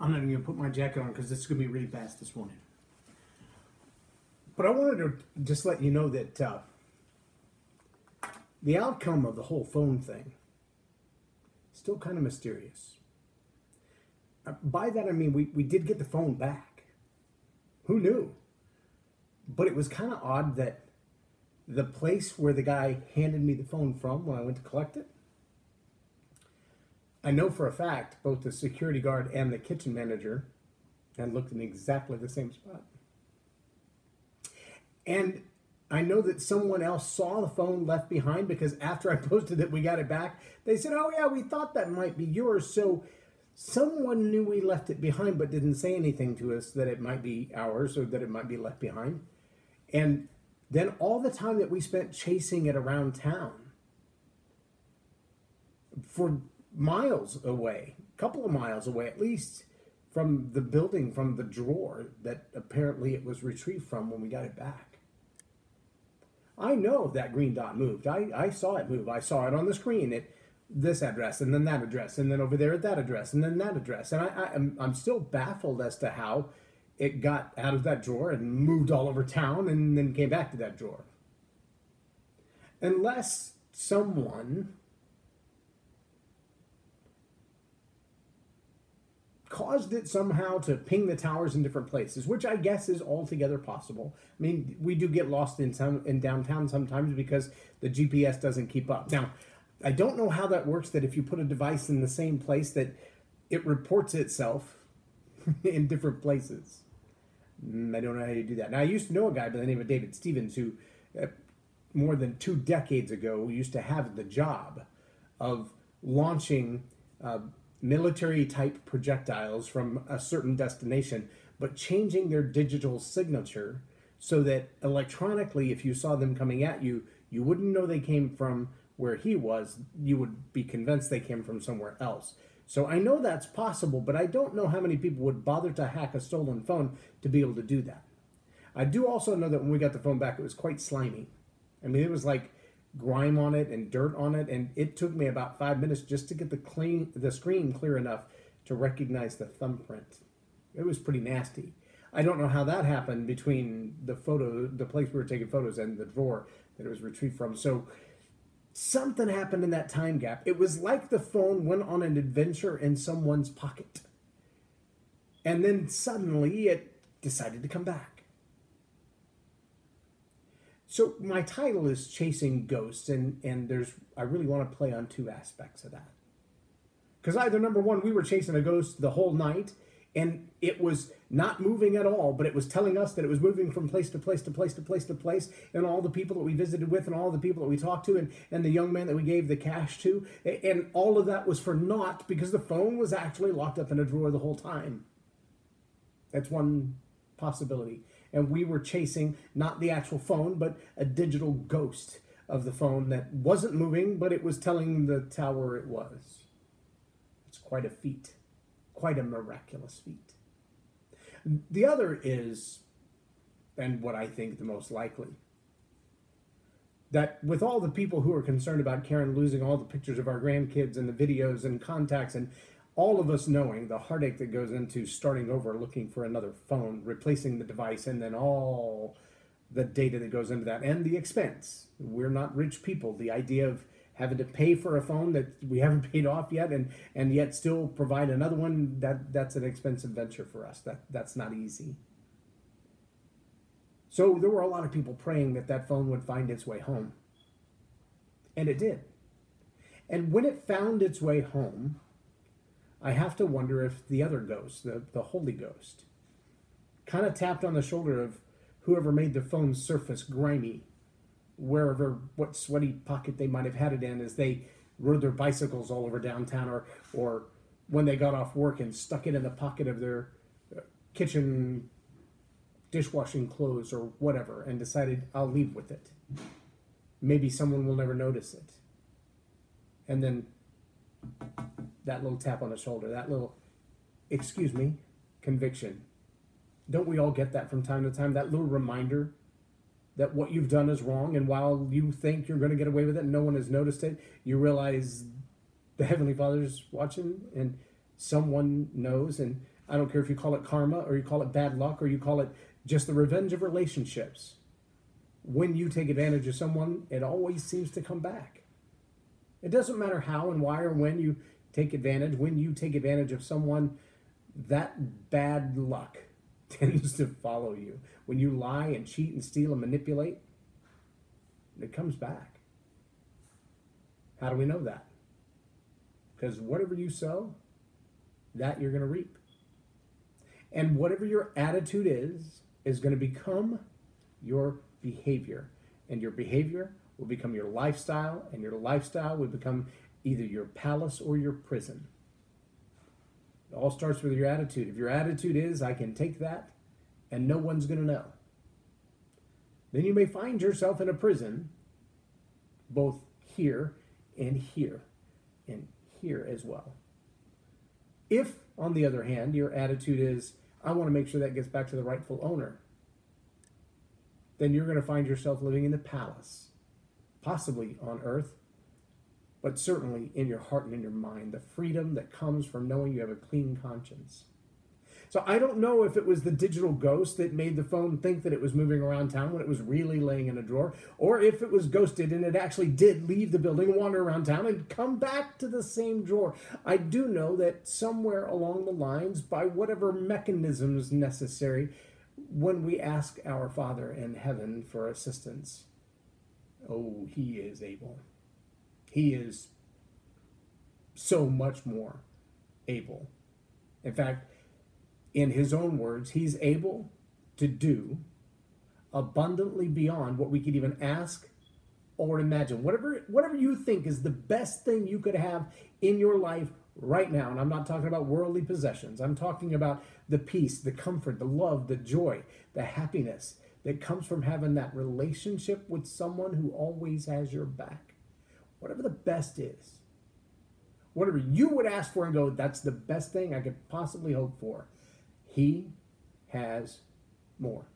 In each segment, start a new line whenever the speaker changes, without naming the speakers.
I'm not even going to put my jacket on because this is going to be really fast this morning. But I wanted to just let you know that the outcome of the whole phone thing is still kind of mysterious. By that I mean we did get the phone back. Who knew? But it was kind of odd that the place where the guy handed me the phone from when I went to collect it, I know for a fact both the security guard and the kitchen manager had looked in exactly the same spot. And I know that someone else saw the phone left behind because after I posted that we got it back, they said, oh yeah, we thought that might be yours. So someone knew we left it behind but didn't say anything to us that it might be ours or that it might be left behind. And then all the time that we spent chasing it around town for miles away, a couple of miles away at least, from the building, from the drawer that apparently it was retrieved from when we got it back. I know that green dot moved. I saw it move. I saw it on the screen at this address and then that address and then over there at that address and then that address. And I'm still baffled as to how it got out of that drawer and moved all over town and then came back to that drawer. Unless someone caused it somehow to ping the towers in different places, which I guess is altogether possible. I mean, we do get lost in downtown sometimes because the GPS doesn't keep up. Now, I don't know how that works, that if you put a device in the same place that it reports itself in different places. I don't know how you do that. Now, I used to know a guy by the name of David Stevens who more than 2 decades ago used to have the job of launching military-type projectiles from a certain destination, but changing their digital signature so that electronically, if you saw them coming at you, you wouldn't know they came from where he was. You would be convinced they came from somewhere else. So I know that's possible, but I don't know how many people would bother to hack a stolen phone to be able to do that. I do also know that when we got the phone back, it was quite slimy. I mean, it was like grime on it and dirt on it, and it took me about 5 minutes just to get the screen clear enough to recognize the thumbprint. It was pretty nasty. I don't know how that happened between the place we were taking photos, and the drawer that it was retrieved from. So something happened in that time gap. It was like the phone went on an adventure in someone's pocket, and then suddenly it decided to come back. So my title is Chasing Ghosts, and I really want to play on 2 aspects of that. Because either, number one, we were chasing a ghost the whole night, and it was not moving at all, but it was telling us that it was moving from place to place to place to place to place, and all the people that we visited with and all the people that we talked to and the young man that we gave the cash to, and all of that was for naught because the phone was actually locked up in a drawer the whole time. That's one possibility. And we were chasing not the actual phone, but a digital ghost of the phone that wasn't moving, but it was telling the tower it was. It's quite a feat, quite a miraculous feat. The other is, and what I think the most likely, that with all the people who are concerned about Karen losing all the pictures of our grandkids and the videos and contacts, and all of us knowing the heartache that goes into starting over, looking for another phone, replacing the device, and then all the data that goes into that, and the expense. We're not rich people. The idea of having to pay for a phone that we haven't paid off yet, and yet still provide another one, that's an expensive venture for us. That's not easy. So there were a lot of people praying that that phone would find its way home. And it did. And when it found its way home, I have to wonder if the other ghost, the Holy Ghost, kind of tapped on the shoulder of whoever made the phone's surface grimy, wherever, what sweaty pocket they might have had it in as they rode their bicycles all over downtown, or when they got off work and stuck it in the pocket of their kitchen dishwashing clothes or whatever, and decided, I'll leave with it. Maybe someone will never notice it. And then that little tap on the shoulder, that little, excuse me, conviction. Don't we all get that from time to time? That little reminder that what you've done is wrong, and while you think you're going to get away with it and no one has noticed it, you realize the Heavenly Father's watching and someone knows. And I don't care if you call it karma or you call it bad luck or you call it just the revenge of relationships. When you take advantage of someone, it always seems to come back. It doesn't matter how and why or when you take advantage. When you take advantage of someone, that bad luck tends to follow you. When you lie and cheat and steal and manipulate, it comes back. How do we know that? Because whatever you sow, that you're going to reap. And whatever your attitude is going to become your behavior. And your behavior will become your lifestyle, and your lifestyle will become either your palace or your prison. It all starts with your attitude. If your attitude is, I can take that, and no one's going to know, then you may find yourself in a prison, both here and here, and here as well. If, on the other hand, your attitude is, I want to make sure that gets back to the rightful owner, then you're going to find yourself living in the palace, possibly on earth, but certainly in your heart and in your mind, the freedom that comes from knowing you have a clean conscience. So I don't know if it was the digital ghost that made the phone think that it was moving around town when it was really laying in a drawer, or if it was ghosted and it actually did leave the building and wander around town and come back to the same drawer. I do know that somewhere along the lines, by whatever mechanisms necessary, when we ask our Father in heaven for assistance, oh, he is able. He is so much more able. In fact, in his own words, he's able to do abundantly beyond what we could even ask or imagine. Whatever you think is the best thing you could have in your life right now, and I'm not talking about worldly possessions. I'm talking about the peace, the comfort, the love, the joy, the happiness that comes from having that relationship with someone who always has your back. Whatever the best is, whatever you would ask for and go, that's the best thing I could possibly hope for. He has more.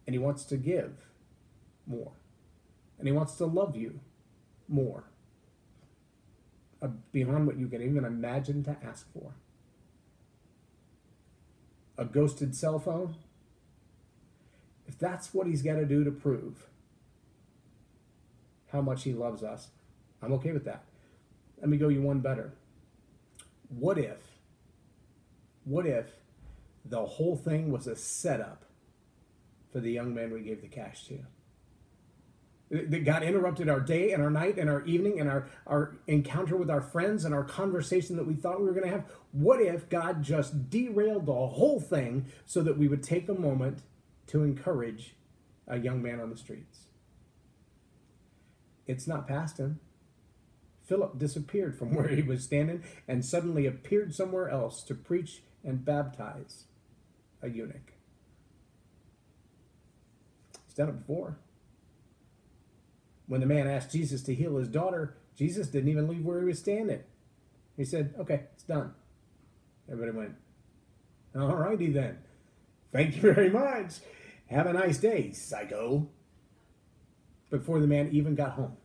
And he wants to give more. And he wants to love you more. Beyond what you can even imagine to ask for. A ghosted cell phone? If that's what he's got to do to prove how much he loves us, I'm okay with that. Let me go you one better. What if the whole thing was a setup for the young man we gave the cash to? That God interrupted our day and our night and our evening and our encounter with our friends and our conversation that we thought we were going to have. What if God just derailed the whole thing so that we would take a moment to encourage a young man on the streets? It's not past him. Philip disappeared from where he was standing and suddenly appeared somewhere else to preach and baptize a eunuch. He's done it before. When the man asked Jesus to heal his daughter, Jesus didn't even leave where he was standing. He said, okay, it's done. Everybody went, all righty then. Thank you very much. Have a nice day, psycho. Before the man even got home,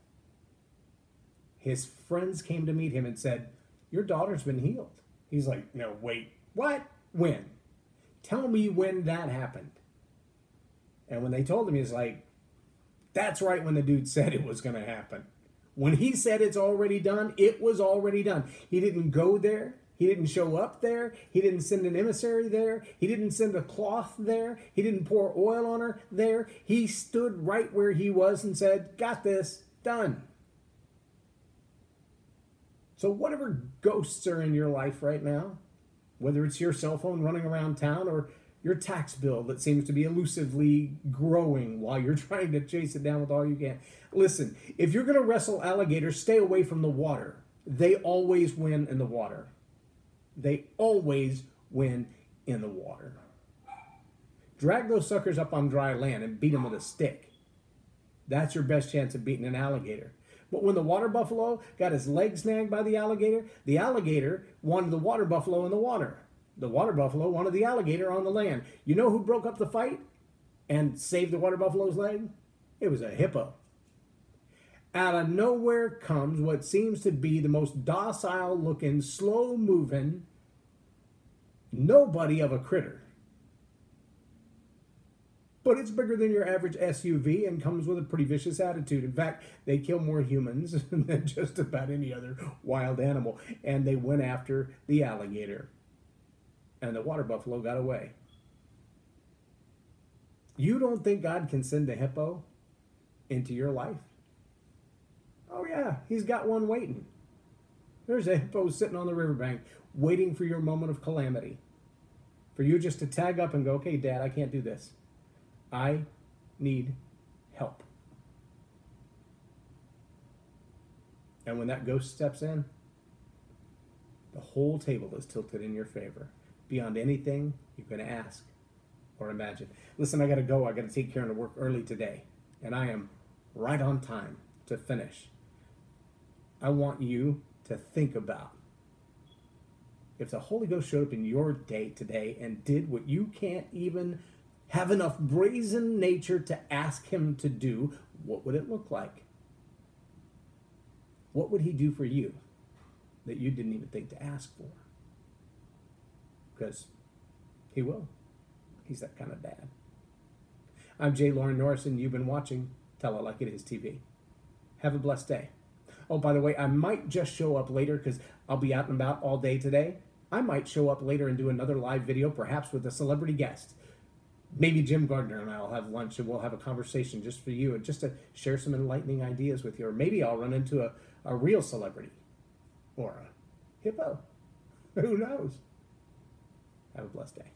his friends came to meet him and said, your daughter's been healed. He's like, no, wait, what? When? Tell me when that happened. And when they told him, he's like, that's right, when the dude said it was going to happen. When he said it's already done, it was already done. He didn't go there. He didn't show up there. He didn't send an emissary there. He didn't send a cloth there. He didn't pour oil on her there. He stood right where he was and said, got this, done. So whatever ghosts are in your life right now, whether it's your cell phone running around town or your tax bill that seems to be elusively growing while you're trying to chase it down with all you can. Listen, if you're going to wrestle alligators, stay away from the water. They always win in the water. They always win in the water. Drag those suckers up on dry land and beat them with a stick. That's your best chance of beating an alligator. But when the water buffalo got his leg snagged by the alligator wanted the water buffalo in the water. The water buffalo wanted the alligator on the land. You know who broke up the fight and saved the water buffalo's leg? It was a hippo. Out of nowhere comes what seems to be the most docile looking, slow moving Nobody of a critter. But it's bigger than your average SUV and comes with a pretty vicious attitude. In fact, they kill more humans than just about any other wild animal. And they went after the alligator. And the water buffalo got away. You don't think God can send a hippo into your life? Oh yeah, he's got one waiting. There's a hippo sitting on the riverbank waiting for your moment of calamity. For you just to tag up and go, okay, Dad, I can't do this. I need help. And when that ghost steps in, the whole table is tilted in your favor, beyond anything you can ask or imagine. Listen, I got to go. I got to take Karen to work early today, and I am right on time to finish. I want you to think about if the Holy Ghost showed up in your day today and did what you can't even have enough brazen nature to ask him to do, what would it look like? What would he do for you that you didn't even think to ask for? Because he will. He's that kind of dad. I'm J Loren Norris, and you've been watching Tell It Like It Is TV. Have a blessed day. Oh, by the way, I might just show up later because I'll be out and about all day today. I might show up later and do another live video, perhaps with a celebrity guest. Maybe Jim Gardner and I will have lunch and we'll have a conversation just for you and just to share some enlightening ideas with you. Or maybe I'll run into a real celebrity or a hippo. Who knows? Have a blessed day.